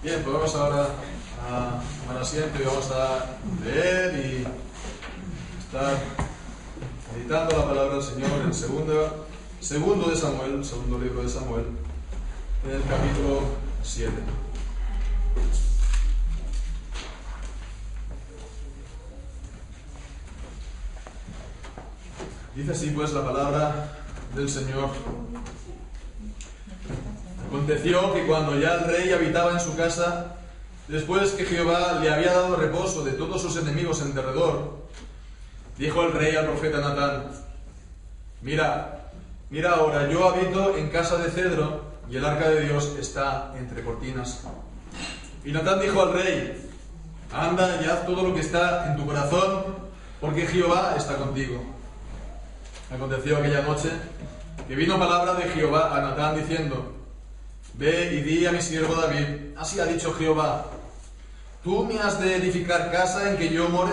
Bien, pues vamos ahora a tomar asiento y vamos a leer y estar meditando la palabra del Señor en el segundo de Samuel, el segundo libro de Samuel, en el capítulo 7. Dice así pues la palabra del Señor. Aconteció que cuando ya el rey habitaba en su casa, después que Jehová le había dado reposo de todos sus enemigos en derredor, dijo el rey al profeta Natán: Mira ahora, yo habito en casa de cedro, y el arca de Dios está entre cortinas. Y Natán dijo al rey: Anda y haz todo lo que está en tu corazón, porque Jehová está contigo. Aconteció aquella noche que vino palabra de Jehová a Natán diciendo: Ve y di a mi siervo David, así ha dicho Jehová: ¿Tú me has de edificar casa en que yo more?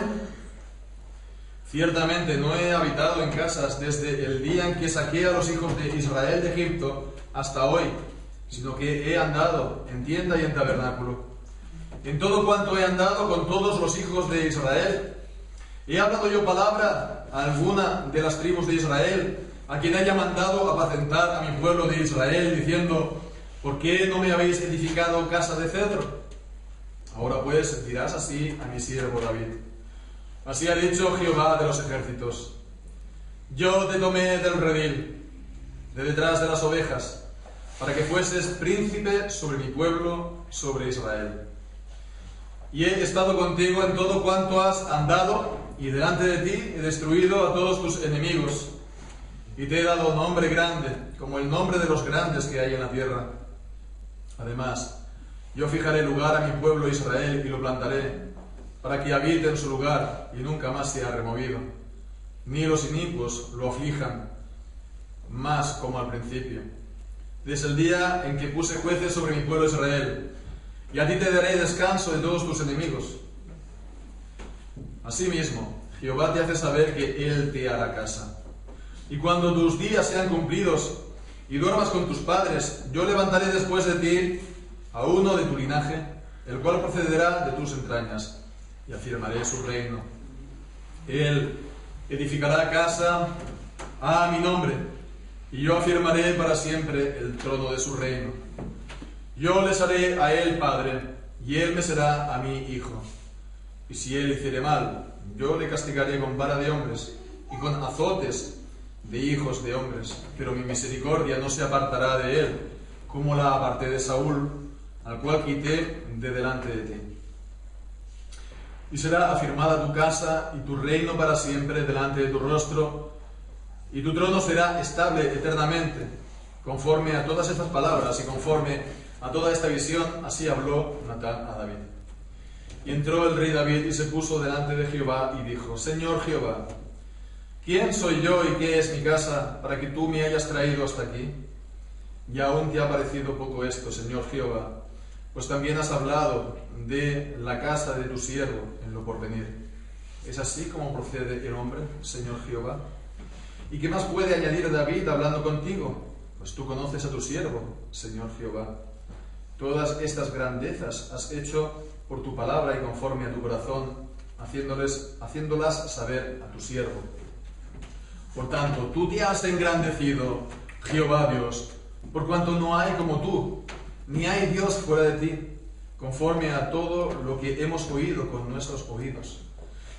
Ciertamente no he habitado en casas desde el día en que saqué a los hijos de Israel de Egipto hasta hoy, sino que he andado en tienda y en tabernáculo. En todo cuanto he andado con todos los hijos de Israel, ¿he hablado yo palabra a alguna de las tribus de Israel, a quien haya mandado apacentar a mi pueblo de Israel, diciendo: ¿Por qué no me habéis edificado casa de cedro? Ahora pues dirás así a mi siervo David: Así ha dicho Jehová de los ejércitos: Yo te tomé del redil, de detrás de las ovejas, para que fueses príncipe sobre mi pueblo, sobre Israel. Y he estado contigo en todo cuanto has andado, y delante de ti he destruido a todos tus enemigos, y te he dado nombre grande, como el nombre de los grandes que hay en la tierra. Además, yo fijaré lugar a mi pueblo Israel y lo plantaré, para que habite en su lugar y nunca más sea removido, ni los inicuos lo aflijan más como al principio, desde el día en que puse jueces sobre mi pueblo Israel, y a ti te daré descanso de todos tus enemigos. Asimismo, Jehová te hace saber que Él te hará casa. Y cuando tus días sean cumplidos y duermas con tus padres, yo levantaré después de ti a uno de tu linaje, el cual procederá de tus entrañas, y afirmaré su reino. Él edificará casa a mi nombre, y yo afirmaré para siempre el trono de su reino. Yo les haré a él padre, y él me será a mí hijo. Y si él hiciere mal, yo le castigaré con vara de hombres y con azotes de hijos de hombres, pero mi misericordia no se apartará de él, como la aparté de Saúl, al cual quité de delante de ti. Y será afirmada tu casa y tu reino para siempre delante de tu rostro, y tu trono será estable eternamente. Conforme a todas estas palabras y conforme a toda esta visión, así habló Natán a David. Y entró el rey David y se puso delante de Jehová y dijo: Señor Jehová, ¿quién soy yo y qué es mi casa para que tú me hayas traído hasta aquí? Y aún te ha parecido poco esto, Señor Jehová, pues también has hablado de la casa de tu siervo en lo porvenir. ¿Es así como procede el hombre, Señor Jehová? ¿Y qué más puede añadir David hablando contigo? Pues tú conoces a tu siervo, Señor Jehová. Todas estas has hecho por tu palabra y conforme a tu corazón, haciéndolas saber a tu siervo. Por tanto, tú te has engrandecido, Jehová Dios, por cuanto no hay como tú, ni hay Dios fuera de ti, conforme a todo lo que hemos oído con nuestros oídos.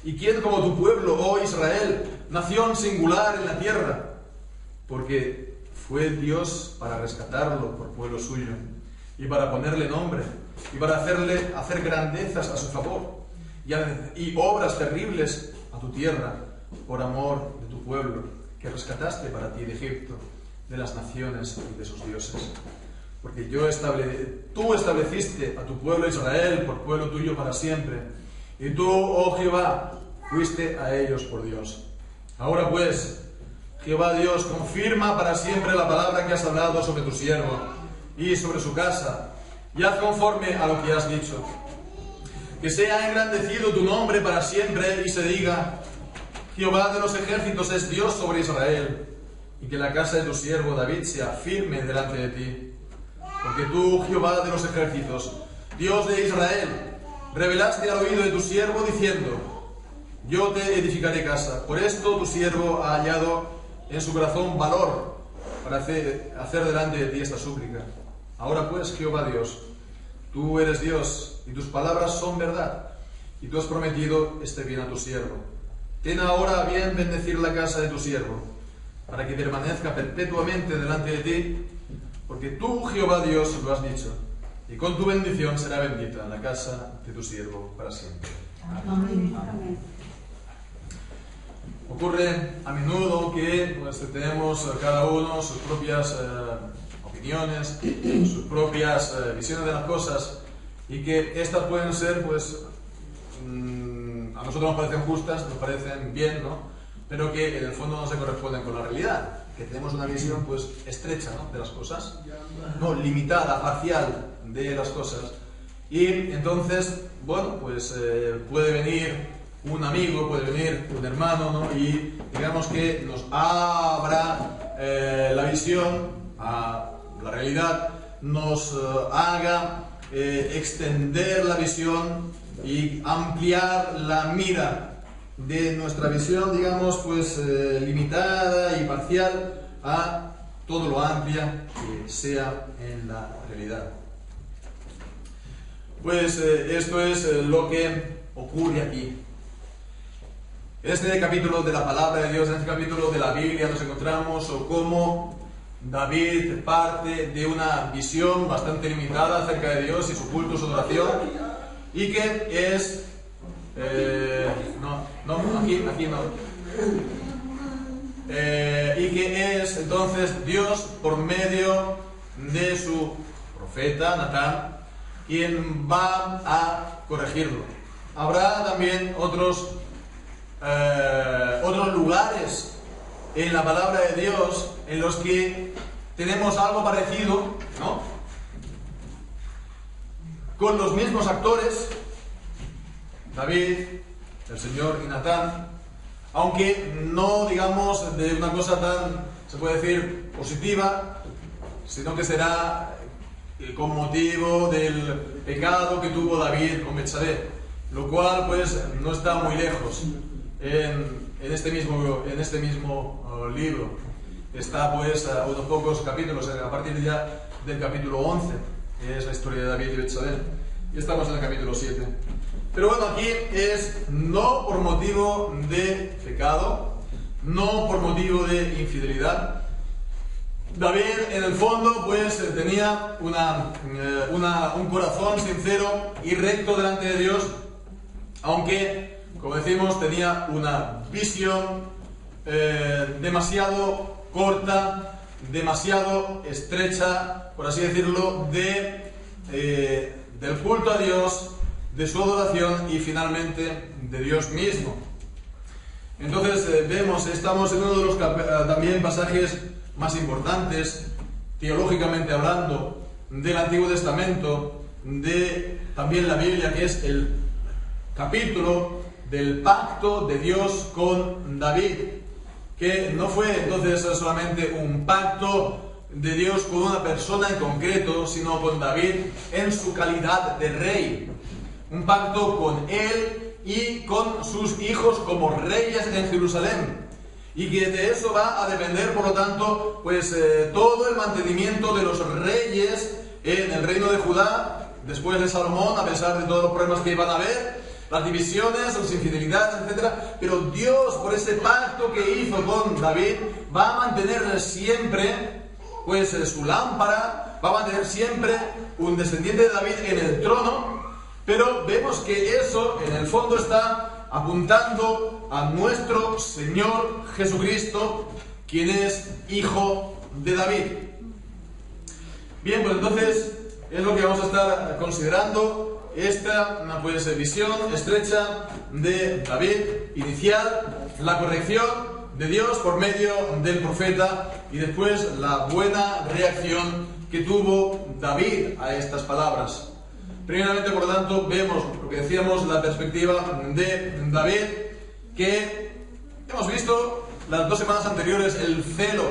¿Y quién como tu pueblo, oh Israel, nación singular en la tierra? Porque fue Dios para rescatarlo por pueblo suyo, y para ponerle nombre, y para hacer grandezas a su favor, y obras terribles a tu tierra, por amor de tu pueblo, que rescataste para ti de Egipto, de las naciones y de sus dioses. Porque tú estableciste a tu pueblo Israel por pueblo tuyo para siempre, y tú, oh Jehová, fuiste a ellos por Dios. Ahora pues, Jehová Dios, confirma para siempre la palabra que has hablado sobre tu siervo y sobre su casa, y haz conforme a lo que has dicho. Que sea engrandecido tu nombre para siempre, y se diga: Jehová de los ejércitos es Dios sobre Israel, y que la casa de tu siervo David sea firme delante de ti. Porque tú, Jehová de los ejércitos, Dios de Israel, revelaste al oído de tu siervo diciendo: yo te edificaré casa. Por esto tu siervo ha hallado en su corazón valor para hacer delante de ti esta súplica. Ahora pues, Jehová Dios, tú eres Dios y tus palabras son verdad, y tú has prometido este bien a tu siervo. Ten ahora a bien bendecir la casa de tu siervo, para que permanezca perpetuamente delante de ti, porque tú, Jehová Dios, lo has dicho, y con tu bendición será bendita la casa de tu siervo para siempre. Amén. Ocurre a menudo que pues, tenemos cada uno sus propias opiniones, sus propias visiones de las cosas, y que estas pueden ser, pues, a nosotros nos parecen justas, nos parecen bien, ¿no? Pero que en el fondo no se corresponden con la realidad, que tenemos una visión, pues, estrecha, ¿no?, de las cosas, no limitada, parcial de las cosas. Y entonces, bueno, pues puede venir un amigo, puede venir un hermano, ¿no?, y digamos que nos abra la visión a la realidad, nos haga extender la visión y ampliar la mira de nuestra visión, digamos, pues limitada y parcial, a todo lo amplia que sea en la realidad. Pues esto es lo que ocurre aquí. En este capítulo de la palabra de Dios, en este capítulo de la Biblia, nos encontramos cómo David parte de una visión bastante limitada acerca de Dios y su culto, su adoración, y que es... aquí no. Y que es entonces Dios, por medio de su profeta Natán, quien va a corregirlo. Habrá también otros lugares en la palabra de Dios en los que tenemos algo parecido, ¿no?, con los mismos actores, David, el Señor y Natán, aunque no digamos de una cosa tan, se puede decir, positiva, sino que será con motivo del pecado que tuvo David con Betsabé, lo cual pues no está muy lejos. En este mismo libro está pues a unos pocos capítulos, a partir ya del capítulo 11, que es la historia de David y Betsabé, y estamos en el capítulo 7. Pero bueno, aquí es no por motivo de pecado, no por motivo de infidelidad. David, en el fondo, pues tenía un corazón sincero y recto delante de Dios, aunque, como decimos, tenía una visión demasiado corta, demasiado estrecha, por así decirlo, del culto a Dios, de su adoración y finalmente de Dios mismo. Entonces estamos en uno de los también pasajes más importantes, teológicamente hablando, del Antiguo Testamento, de también la Biblia, que es el capítulo del pacto de Dios con David, que no fue entonces solamente un pacto de Dios con una persona en concreto, sino con David en su calidad de rey. Un pacto con él y con sus hijos como reyes en Jerusalén. Y que de eso va a depender, por lo tanto, pues todo el mantenimiento de los reyes en el reino de Judá, después de Salomón, a pesar de todos los problemas que iban a haber, las divisiones, las infidelidades, etc. Pero Dios, por ese pacto que hizo con David, va a mantener siempre pues su lámpara, va a mantener siempre un descendiente de David en el trono. Pero vemos que eso, en el fondo, está apuntando a nuestro Señor Jesucristo, quien es hijo de David. Bien, pues entonces es lo que vamos a estar considerando, esta pues, visión estrecha de David inicial, la corrección de Dios por medio del profeta y después la buena reacción que tuvo David a estas palabras. Primeramente, por lo tanto, vemos lo que decíamos, la perspectiva de David, que hemos visto las 2 semanas anteriores el celo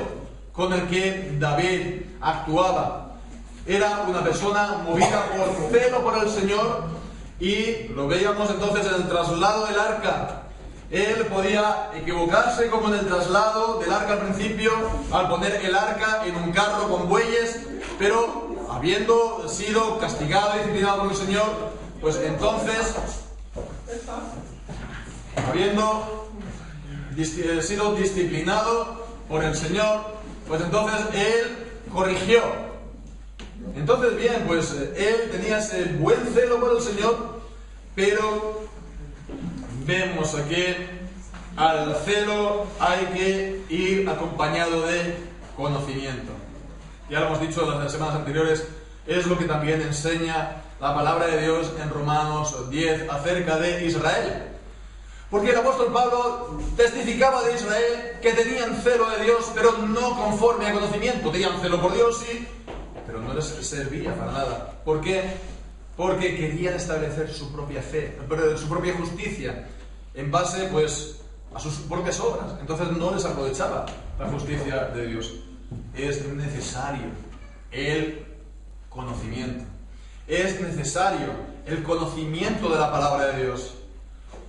con el que David actuaba, era una persona movida por celo por el Señor, y lo veíamos entonces en el traslado del arca. Él podía equivocarse como en el traslado del arca al principio, al poner el arca en un carro con bueyes, pero habiendo sido castigado y disciplinado por el Señor, pues entonces, habiendo sido disciplinado por el Señor, pues entonces Él corrigió. Entonces bien, pues Él tenía ese buen celo por el Señor, pero vemos aquí, al celo hay que ir acompañado de conocimiento. Ya lo hemos dicho en las semanas anteriores, es lo que también enseña la palabra de Dios en Romanos 10 acerca de Israel. Porque el apóstol Pablo testificaba de Israel que tenían celo de Dios, pero no conforme a conocimiento. Tenían celo por Dios, sí, pero no les servía para nada. ¿Por qué? Porque querían establecer su propia fe, su propia justicia, en base, pues, a sus propias obras. Entonces no les aprovechaba la justicia de Dios. Es necesario el conocimiento. Es necesario el conocimiento de la palabra de Dios.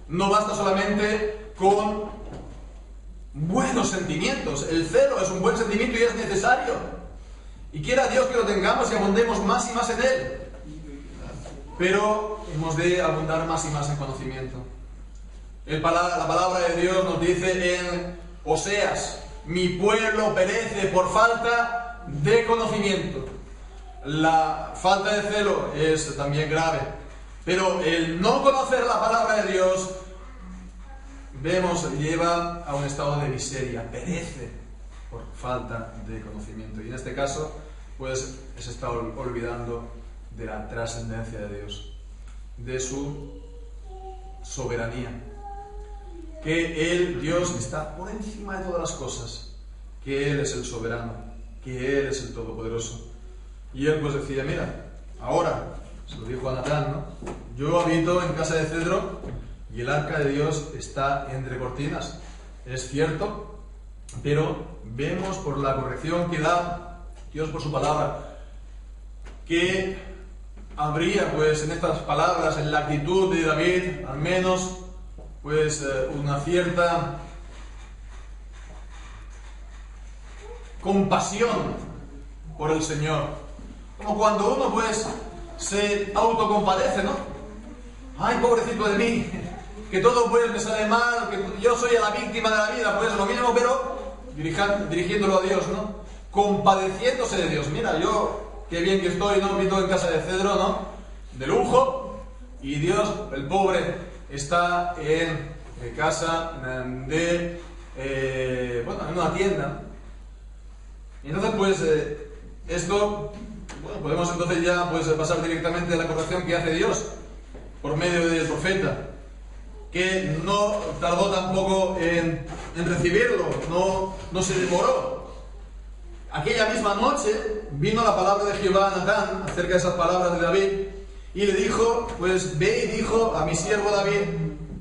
No basta solamente con buenos sentimientos. El celo es un buen sentimiento y es necesario. Y quiera Dios que lo tengamos y abundemos más y más en él. Pero hemos de abundar más y más en conocimiento. La palabra de Dios nos dice en Oseas: mi pueblo perece por falta de conocimiento. La falta de celo es también grave, pero el no conocer la palabra de Dios, vemos, lleva a un estado de miseria, perece por falta de conocimiento. Y en este caso, pues se está olvidando de la trascendencia de Dios, de su soberanía, que Él, Dios, está por encima de todas las cosas, que Él es el soberano, que Él es el todopoderoso. Y Él pues decía: mira, ahora, se lo dijo a Natán, ¿no? Yo habito en casa de cedro y el arca de Dios está entre cortinas. Es cierto, pero vemos por la corrección que da Dios por su palabra, que habría pues en estas palabras, en la actitud de David, al menos pues una cierta compasión por el Señor. Como cuando uno pues se autocompadece, ¿no? Ay, pobrecito de mí, que todo pues me sale mal, que yo soy la víctima de la vida, pues lo mismo, pero dirigiéndolo a Dios, ¿no? Compadeciéndose de Dios. Mira, yo, qué bien que estoy, ¿no? Vivo en casa de cedro, ¿no? De lujo, y Dios, el pobre, está en casa de, bueno, en una tienda. Y entonces pues esto, bueno, podemos entonces ya pues pasar directamente a la corrección que hace Dios por medio del profeta, que no tardó tampoco en recibirlo, no se demoró. Aquella misma noche vino la palabra de Jehová a Natán acerca de esas palabras de David, y le dijo, pues ve y dijo a mi siervo David: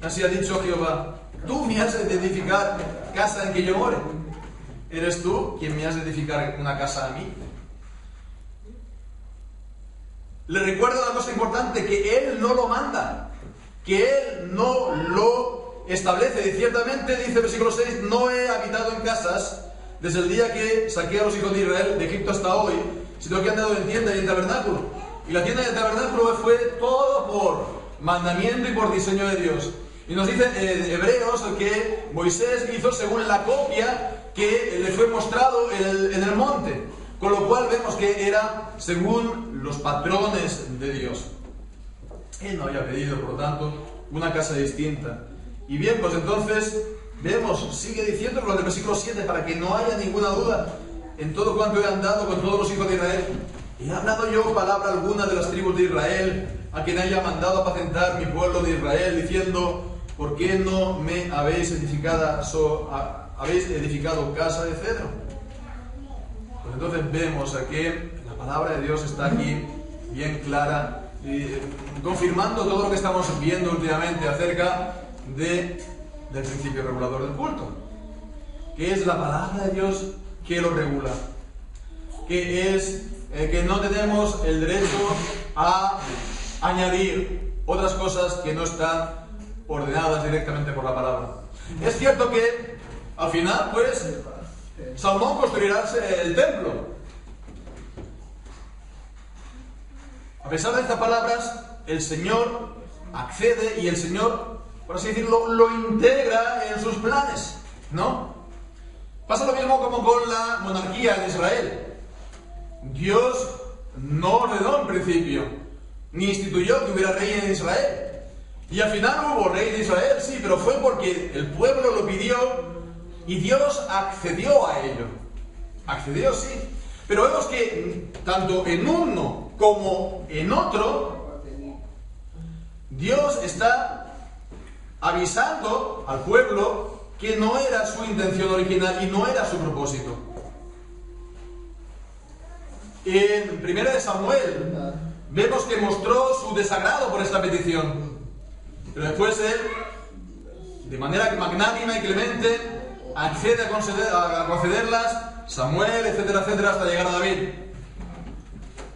así ha dicho Jehová, tú me has de edificar casa en que yo more. ¿Eres tú quien me has de edificar una casa a mí? Le recuerdo una cosa importante, que Él no lo manda, que Él no lo establece. Y ciertamente, dice el versículo 6, no he habitado en casas desde el día que saqué a los hijos de Israel de Egipto hasta hoy, sino que he andado en tienda y en tabernáculo. Y la tienda y el tabernáculo fue todo por mandamiento y por diseño de Dios. Y nos dice en Hebreos que Moisés hizo según la copia que le fue mostrado en el monte, con lo cual vemos que era según los patrones de Dios. Él no había pedido, por lo tanto, una casa distinta. Y bien, pues entonces vemos, sigue diciendo en el versículo 7, para que no haya ninguna duda: en todo cuanto he andado con todos los hijos de Israel, ¿he hablado yo palabra alguna de las tribus de Israel, a quien haya mandado apacentar mi pueblo de Israel, diciendo: ¿por qué no me habéis edificado casa de cedro? Pues entonces vemos que la palabra de Dios está aquí bien clara, confirmando todo lo que estamos viendo últimamente acerca del principio regulador del culto, que es la palabra de Dios que lo regula, que es que no tenemos el derecho a añadir otras cosas que no están ordenadas directamente por la palabra. Es cierto que al final, pues, Salomón construirá el templo. A pesar de estas palabras, el Señor accede y el Señor, por así decirlo, lo integra en sus planes, ¿no? Pasa lo mismo como con la monarquía de Israel. Dios no ordenó en principio, ni instituyó que hubiera rey en Israel. Y al final hubo rey de Israel, sí, pero fue porque el pueblo lo pidió y Dios accedió a ello. Accedió, sí. Pero vemos que tanto en uno como en otro, Dios está avisando al pueblo que no era su intención original y no era su propósito. En 1 Samuel vemos que mostró su desagrado por esta petición, pero después él, de manera magnánima y clemente, accede a concederlas, Samuel, etcétera, etcétera, hasta llegar a David.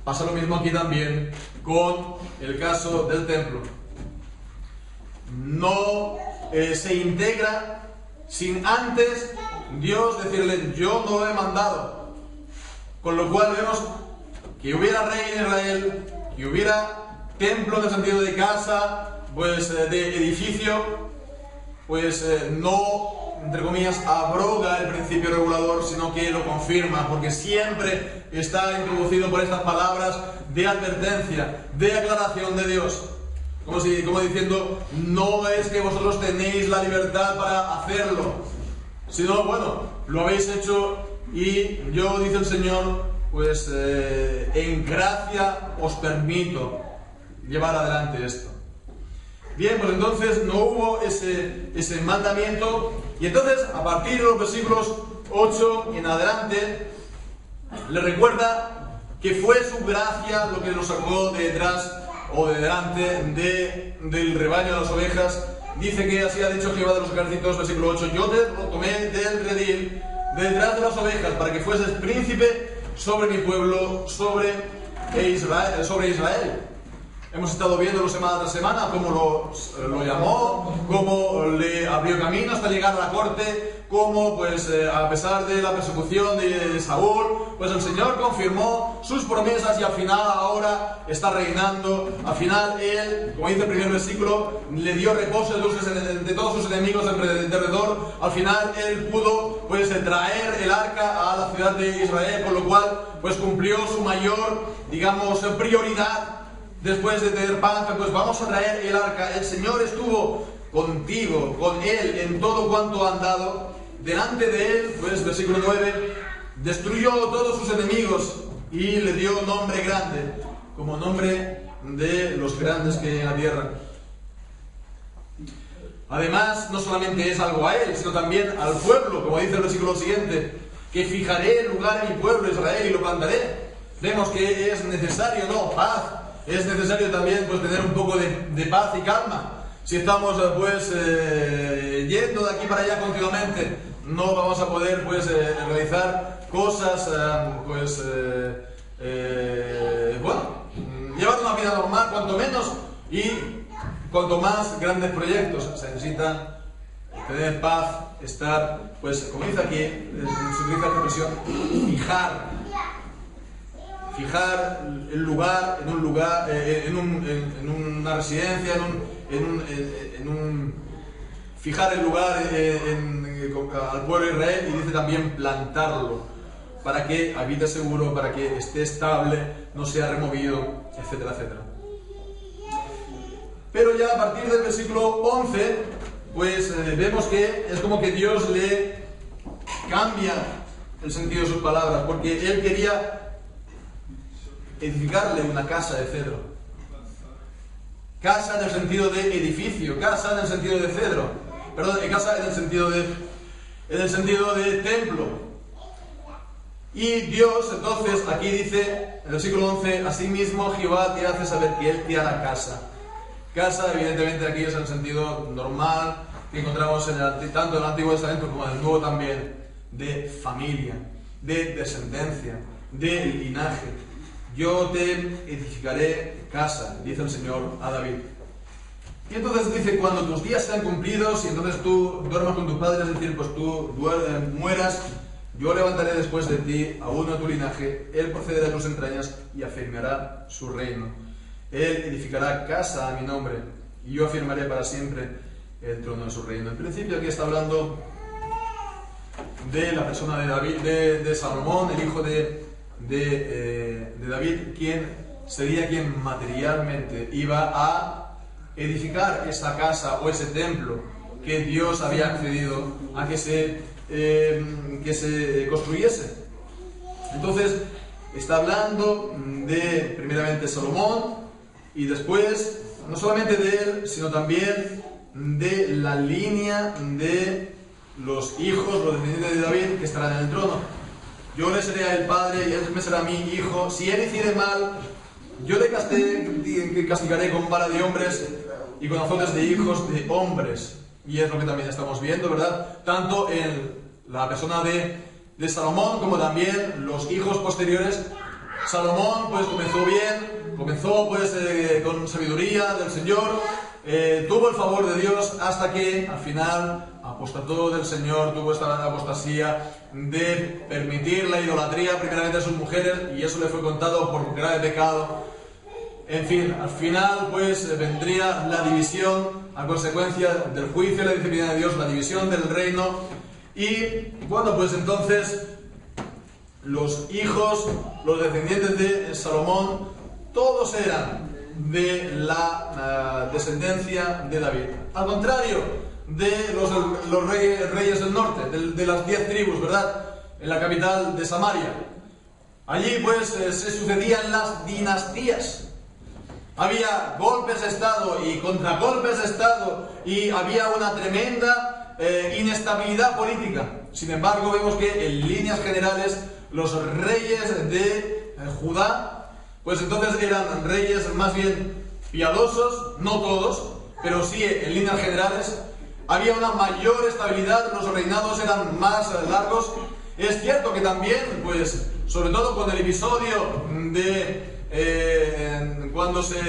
Pasa lo mismo aquí también con el caso del templo. No se integra sin antes Dios decirle: yo no lo he mandado. Con lo cual vemos que hubiera rey en Israel, que hubiera templo en el sentido de casa, pues de edificio, pues no, entre comillas, abroga el principio regulador, sino que lo confirma, porque siempre está introducido por estas palabras de advertencia, de aclaración de Dios. Como diciendo, no es que vosotros tenéis la libertad para hacerlo, sino, bueno, lo habéis hecho y yo, dice el Señor, pues en gracia os permito llevar adelante esto. Bien, pues entonces no hubo ese mandamiento, y entonces a partir de los versículos 8 en adelante le recuerda que fue su gracia lo que nos sacó de detrás o de delante del rebaño de las ovejas. Dice que así ha dicho Jehová de los ejércitos, versículo 8: yo te tomé del redil, de detrás de las ovejas, para que fueses príncipe sobre mi pueblo, sobre Israel. Hemos estado viendo semana tras semana cómo lo llamó, cómo le abrió camino hasta llegar a la corte, cómo, pues, a pesar de la persecución de Saúl, pues el Señor confirmó sus promesas y al final ahora está reinando. Al final él, como dice el primer versículo, le dio reposo de todos sus enemigos alrededor. Al final él pudo, pues, traer el arca a la ciudad de Israel, con lo cual, pues, cumplió su mayor, digamos, prioridad. Después de tener paz, pues vamos a traer el arca. El Señor estuvo contigo, con él, en todo cuanto han dado. Delante de él, pues, versículo 9, destruyó todos sus enemigos y le dio nombre grande, como nombre de los grandes que hay en la tierra. Además, no solamente es algo a él, sino también al pueblo, como dice el versículo siguiente, que fijaré el lugar en mi pueblo Israel y lo plantaré. Vemos que es necesario, ¿no?, paz. Es necesario también, pues, tener un poco de paz y calma. Si estamos, pues, yendo de aquí para allá continuamente, no vamos a poder, pues, realizar cosas, pues, bueno, llevar una vida normal, cuanto menos, y cuanto más grandes proyectos. Se necesita tener paz, estar, pues, como dice aquí, se utiliza la expresión, fijar el lugar en un lugar, en una residencia, fijar el lugar al pueblo de Israel, y dice también plantarlo, para que habite seguro, para que esté estable, no sea removido, etcétera, etcétera. Pero ya a partir del versículo 11, pues vemos que es como que Dios le cambia el sentido de sus palabras, porque él quería edificarle una casa de cedro. Casa en el sentido de edificio, casa en el sentido de cedro, perdón, casa en el sentido de templo. Y Dios, entonces, aquí dice, en el versículo 11, asimismo Jehová te hace saber que Él te hará casa. Casa, evidentemente, aquí es el sentido normal que encontramos tanto en el Antiguo Testamento como en el Nuevo también, de familia, de descendencia, de linaje. yo te edificaré casa, dice el Señor a David. Y entonces dice, cuando tus días sean cumplidos y entonces tú duermas con tus padres, es decir, pues tú mueras, yo levantaré después de ti a uno de tu linaje, él procederá de tus entrañas y afirmará su reino. Él edificará casa a mi nombre y yo afirmaré para siempre el trono de su reino. En principio aquí está hablando de la persona de David, de Salomón, el hijo de David, quien sería quien materialmente iba a edificar esa casa o ese templo que Dios había accedido a que se construyese. Entonces está hablando de primeramente Salomón y después no solamente de él, sino también de la línea de los hijos, los descendientes de David que estarán en el trono. Yo le seré a él padre y él me será mi hijo. Si él hiciere mal, yo le castigaré con vara de hombres y con azotes de hijos de hombres. Y es lo que también estamos viendo, ¿verdad? Tanto en la persona de Salomón como también los hijos posteriores. Salomón pues comenzó bien, comenzó pues con sabiduría del Señor, tuvo el favor de Dios hasta que al final apostató del Señor, tuvo esta apostasía de permitir la idolatría primeramente a sus mujeres y eso le fue contado por grave pecado. En fin, al final pues vendría la división a consecuencia del juicio y la disciplina de Dios, la división del reino. Y bueno, pues entonces los hijos, los descendientes de Salomón, todos eran de la descendencia de David. Al contrario de los reyes del norte, de las 10 tribus, ¿verdad? En la capital de Samaria. Allí pues se sucedían las dinastías. Había golpes de Estado y contragolpes de Estado y había una tremenda inestabilidad política. Sin embargo, vemos que en líneas generales los reyes de Judá, pues entonces eran reyes más bien piadosos, no todos, pero sí en líneas generales. Había una mayor estabilidad, los reinados eran más largos. Es cierto que también, pues, sobre todo con el episodio de cuando se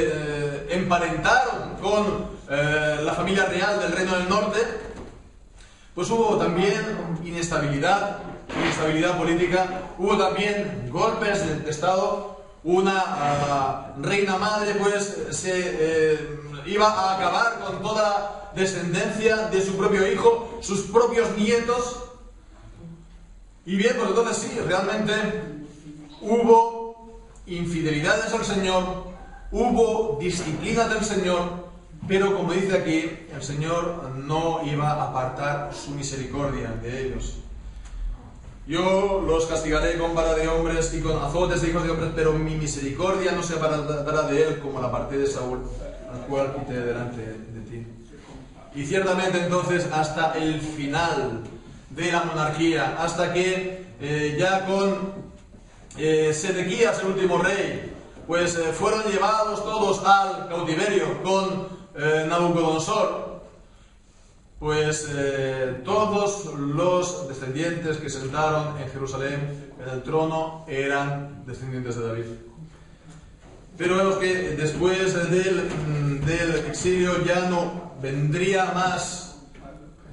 emparentaron con la familia real del Reino del Norte, pues hubo también inestabilidad política, hubo también golpes de Estado. Una reina madre pues se iba a acabar con toda la descendencia de su propio hijo, sus propios nietos. Y bien, pues entonces sí, realmente hubo infidelidades al Señor, hubo disciplina del Señor, pero como dice aquí, el Señor no iba a apartar su misericordia de ellos. Yo los castigaré con vara de hombres y con azotes de hijos de hombres, pero mi misericordia no se apartará de él como la aparté de Saúl, al cual quité delante de ti. Y ciertamente entonces hasta el final de la monarquía, hasta que ya con Sedequías, el último rey, pues fueron llevados todos al cautiverio con Nabucodonosor, pues todos los descendientes que sentaron en Jerusalén en el trono eran descendientes de David. Pero vemos que después del exilio ya no vendría más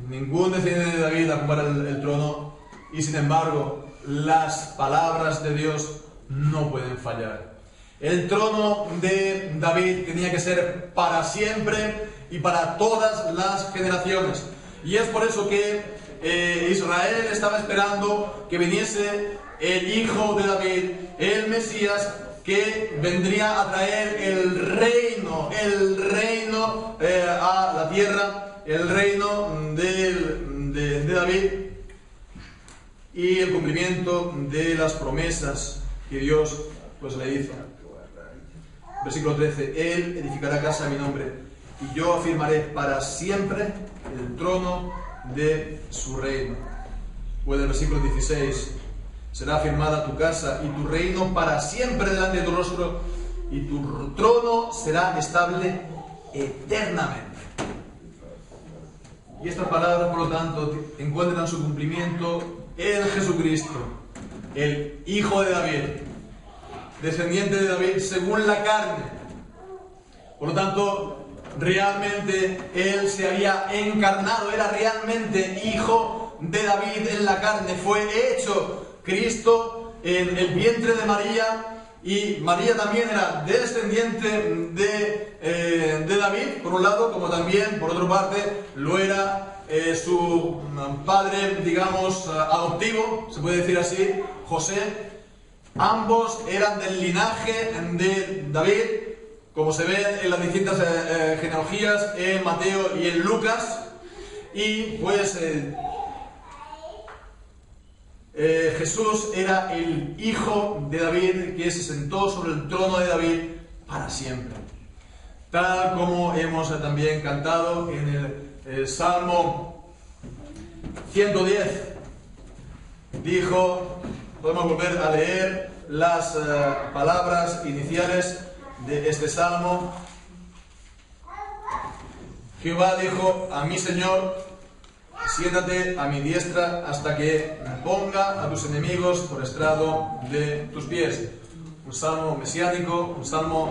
ningún descendiente de David a ocupar el trono, y sin embargo las palabras de Dios no pueden fallar. El trono de David tenía que ser para siempre y para todas las generaciones. Y es por eso que Israel estaba esperando que viniese el hijo de David, el Mesías, que vendría a traer el reino a la tierra, el reino de David y el cumplimiento de las promesas que Dios pues le hizo. Versículo 13: Él edificará casa a mi nombre, y yo afirmaré para siempre el trono de su reino. O en el versículo 16: será afirmada tu casa y tu reino para siempre delante de tu rostro, y tu trono será estable eternamente. Y estas palabras, por lo tanto, encuentran su cumplimiento en Jesucristo, el Hijo de David, descendiente de David según la carne. Por lo tanto, realmente él se había encarnado, era realmente hijo de David en la carne. Fue hecho Cristo en el vientre de María, y María también era descendiente de David, por un lado, como también, por otra parte, lo era su padre, digamos, adoptivo, se puede decir así, José. Ambos eran del linaje de David, como se ve en las distintas genealogías en Mateo y en Lucas. Y pues Jesús era el hijo de David, que se sentó sobre el trono de David para siempre. Tal como hemos también cantado en el Salmo 110. Dijo, podemos volver a leer las palabras iniciales de este Salmo. Jehová dijo a mi Señor: siéntate a mi diestra hasta que ponga a tus enemigos por estrado de tus pies. Un salmo mesiánico, un salmo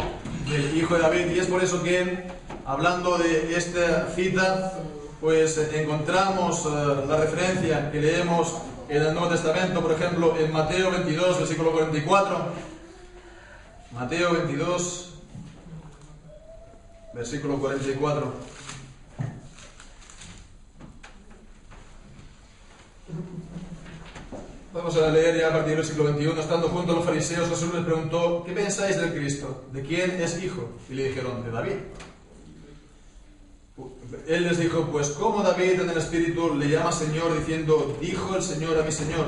del hijo de David, y es por eso que, hablando de esta cita, pues encontramos la referencia que leemos en el Nuevo Testamento, por ejemplo, en Mateo 22, versículo 44. Mateo 22, versículo 44. Vamos a leer ya a partir del versículo 21. Estando junto a los fariseos, Jesús les preguntó: ¿qué pensáis del Cristo? ¿De quién es hijo? Y le dijeron: de David. Él les dijo: pues ¿cómo David en el Espíritu le llama Señor, diciendo: dijo el Señor a mi Señor,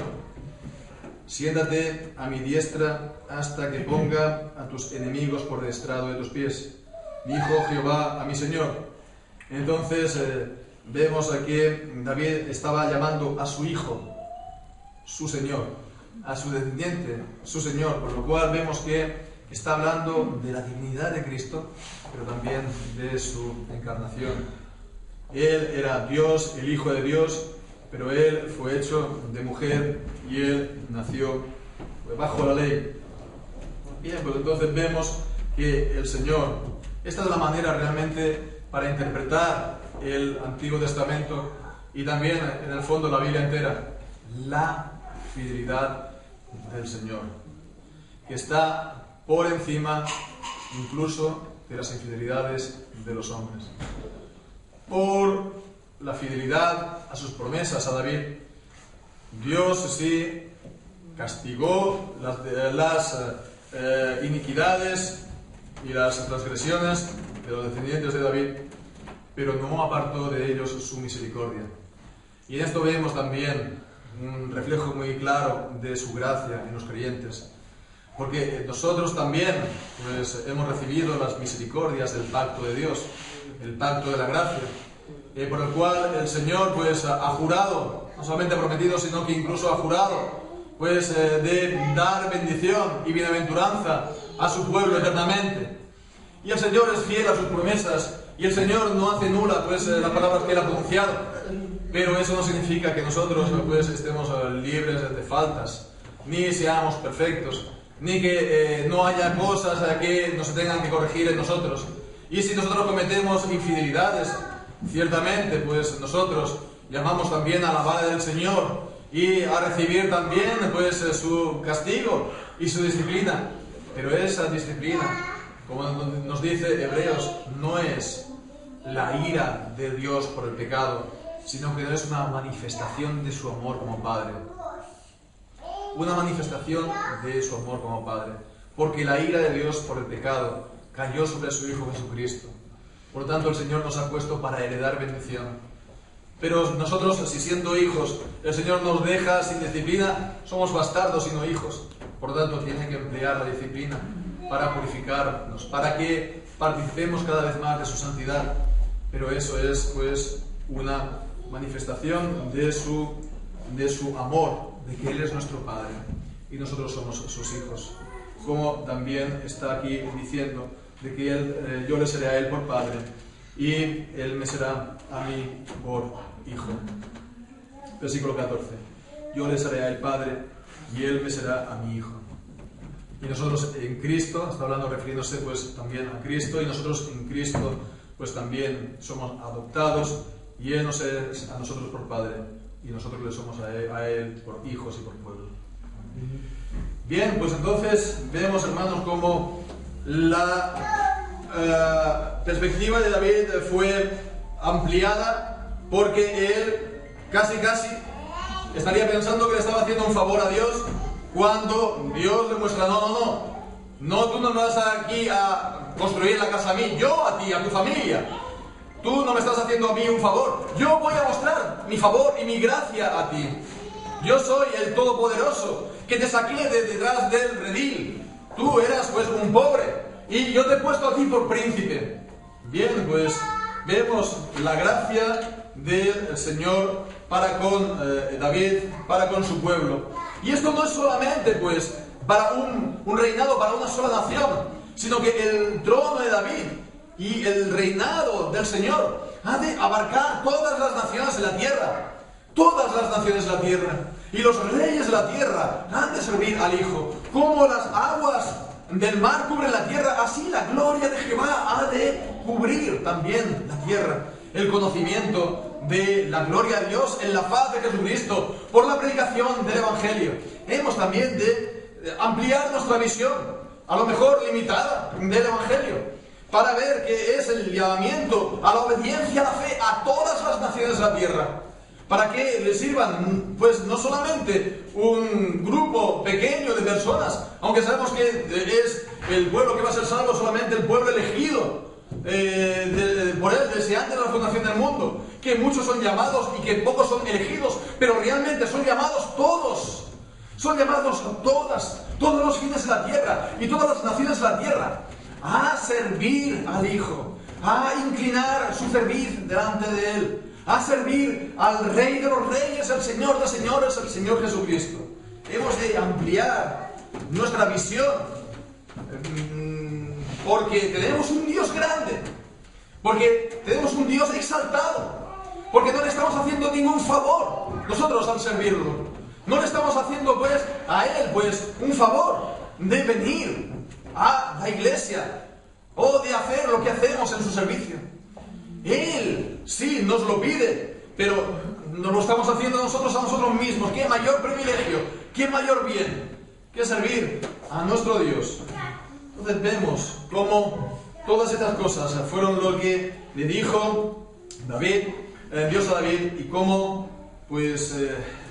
siéntate a mi diestra hasta que ponga a tus enemigos por estrado de tus pies? Dijo Jehová a mi Señor. Entonces vemos que David estaba llamando a su hijo su Señor, a su descendiente su Señor, por lo cual vemos que está hablando de la divinidad de Cristo, pero también de su encarnación. Él era Dios, el Hijo de Dios, pero él fue hecho de mujer y él nació bajo la ley. Bien, pues entonces vemos que el Señor, esta es la manera realmente para interpretar el Antiguo Testamento y también en el fondo la Biblia entera: la fidelidad del Señor, que está por encima incluso de las infidelidades de los hombres. Por la fidelidad a sus promesas a David, Dios sí castigó las iniquidades y las transgresiones de los descendientes de David, pero no apartó de ellos su misericordia. Y en esto vemos también un reflejo muy claro de su gracia en los creyentes, porque nosotros también pues hemos recibido las misericordias del pacto de Dios, el pacto de la gracia, por el cual el Señor pues ha jurado, no solamente ha prometido, sino que incluso ha jurado pues de dar bendición y bienaventuranza a su pueblo eternamente. Y el Señor es fiel a sus promesas, y el Señor no hace nula pues las palabras que Él ha pronunciado. Pero eso no significa que nosotros pues estemos libres de faltas, ni seamos perfectos, ni que no haya cosas que nos tengan que corregir en nosotros. Y si nosotros cometemos infidelidades, ciertamente pues nosotros llamamos también a la vara del Señor y a recibir también pues su castigo y su disciplina. Pero esa disciplina, como nos dice Hebreos, no es la ira de Dios por el pecado, sino que es una manifestación de su amor como Padre. Una manifestación de su amor como Padre. Porque la ira de Dios por el pecado cayó sobre su Hijo Jesucristo. Por lo tanto, el Señor nos ha puesto para heredar bendición. Pero nosotros, si siendo hijos, el Señor nos deja sin disciplina, somos bastardos y no hijos. Por lo tanto, tiene que emplear la disciplina para purificarnos, para que participemos cada vez más de su santidad. Pero eso es, pues, una manifestación de su amor, de que Él es nuestro Padre y nosotros somos sus hijos. Como también está aquí diciendo de que yo le seré a Él por Padre y Él me será a mí por Hijo. Versículo 14. Yo le seré a Él Padre y Él me será a mi Hijo. y nosotros en Cristo, está hablando refiriéndose pues también a Cristo, y nosotros en Cristo pues también somos adoptados, y Él nos es a nosotros por Padre, y nosotros le somos a Él por hijos y por pueblo. Bien, pues entonces vemos, hermanos, cómo la perspectiva de David fue ampliada, porque él casi estaría pensando que le estaba haciendo un favor a Dios, cuando Dios le muestra, no, tú no me vas aquí a construir la casa a mí, yo a ti, a tu familia. Tú no me estás haciendo a mí un favor, yo voy a mostrar mi favor y mi gracia a ti. Yo soy el Todopoderoso, que te saqué de detrás del redil. Tú eras pues un pobre, y yo te he puesto a ti por príncipe. Bien, pues vemos la gracia del Señor para con David, para con su pueblo. Y esto no es solamente pues para un reinado, para una sola nación, sino que el trono de David y el reinado del Señor ha de abarcar todas las naciones de la tierra. Todas las naciones de la tierra. Y los reyes de la tierra han de servir al Hijo. Como las aguas del mar cubren la tierra, así la gloria de Jehová ha de cubrir también la tierra. El conocimiento de la gloria de Dios en la faz de Jesucristo, por la predicación del Evangelio. Hemos también de ampliar nuestra visión, a lo mejor limitada, del Evangelio, para ver que es el llamamiento a la obediencia, a la fe, a todas las naciones de la tierra, para que le sirvan, pues no solamente un grupo pequeño de personas, aunque sabemos que es el pueblo que va a ser salvo, solamente el pueblo elegido por Él desde antes de la fundación del mundo, que muchos son llamados y que pocos son elegidos, pero realmente son llamados todos, son llamados todos los fines de la tierra y todas las naciones de la tierra, a servir al Hijo, a inclinar su cerviz delante de Él, a servir al Rey de los Reyes, el Señor de Señores, el Señor Jesucristo. Hemos de ampliar nuestra visión, porque tenemos un Dios grande, porque tenemos un Dios exaltado, porque no le estamos haciendo ningún favor nosotros al servirlo. No le estamos haciendo pues a Él pues un favor de venir a la iglesia o de hacer lo que hacemos en su servicio. Él sí nos lo pide, pero nos lo estamos haciendo nosotros a nosotros mismos. ¿Qué mayor privilegio, qué mayor bien que servir a nuestro Dios? Entonces vemos cómo todas estas cosas fueron lo que le dijo Dios a David, y cómo pues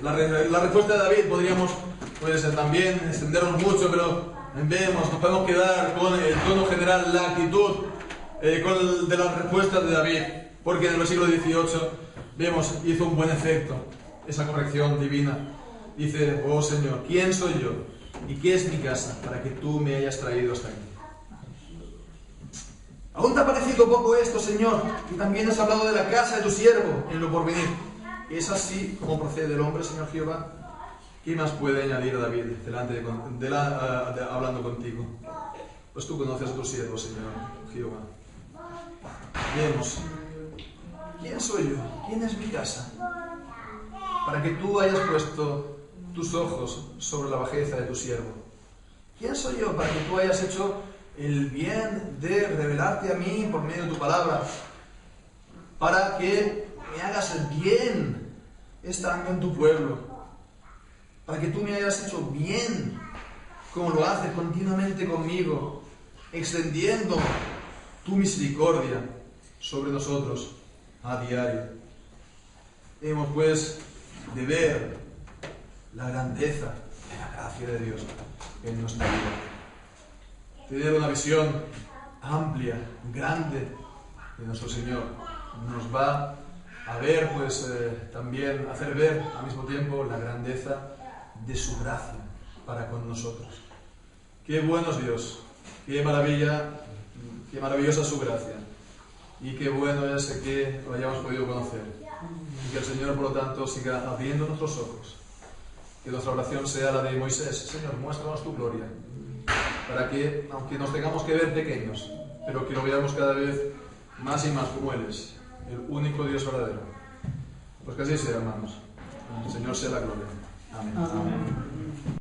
la respuesta de David podríamos pues también extendernos mucho, pero nos podemos quedar con el tono general, la actitud de las respuestas de David, porque en el versículo 18 vemos, hizo un buen efecto esa corrección divina. Dice, oh Señor, ¿quién soy yo? ¿Y qué es mi casa para que tú me hayas traído hasta aquí? ¿Aún te ha parecido poco esto, Señor? Y también has hablado de la casa de tu siervo en lo porvenir. ¿Es así como procede el hombre, Señor Jehová? ¿Qué más puede añadir David hablando contigo? Pues tú conoces a tu siervo, Señor Jehová. Vemos, ¿quién soy yo? ¿Quién es mi casa? Para que tú hayas puesto tus ojos sobre la bajeza de tu siervo. ¿Quién soy yo para que tú hayas hecho el bien de revelarte a mí por medio de tu palabra? Para que me hagas el bien estando en tu pueblo. Para que tú me hayas hecho bien, como lo haces continuamente conmigo, extendiendo tu misericordia sobre nosotros a diario. Hemos pues de ver la grandeza de la gracia de Dios en nuestra vida. Tener una visión amplia, grande de nuestro Señor nos va a ver, pues también hacer ver al mismo tiempo la grandeza de su gracia para con nosotros. Qué bueno es Dios, qué maravilla, qué maravillosa su gracia, y qué bueno es que lo hayamos podido conocer, y que el Señor, por lo tanto, siga abriendo nuestros ojos. Que nuestra oración sea la de Moisés: Señor, muéstranos tu gloria, para que, aunque nos tengamos que ver pequeños, pero que lo veamos cada vez más y más como Él es, el único Dios verdadero. Pues que así sea, hermanos. El Señor sea la gloria. Amén. Amén.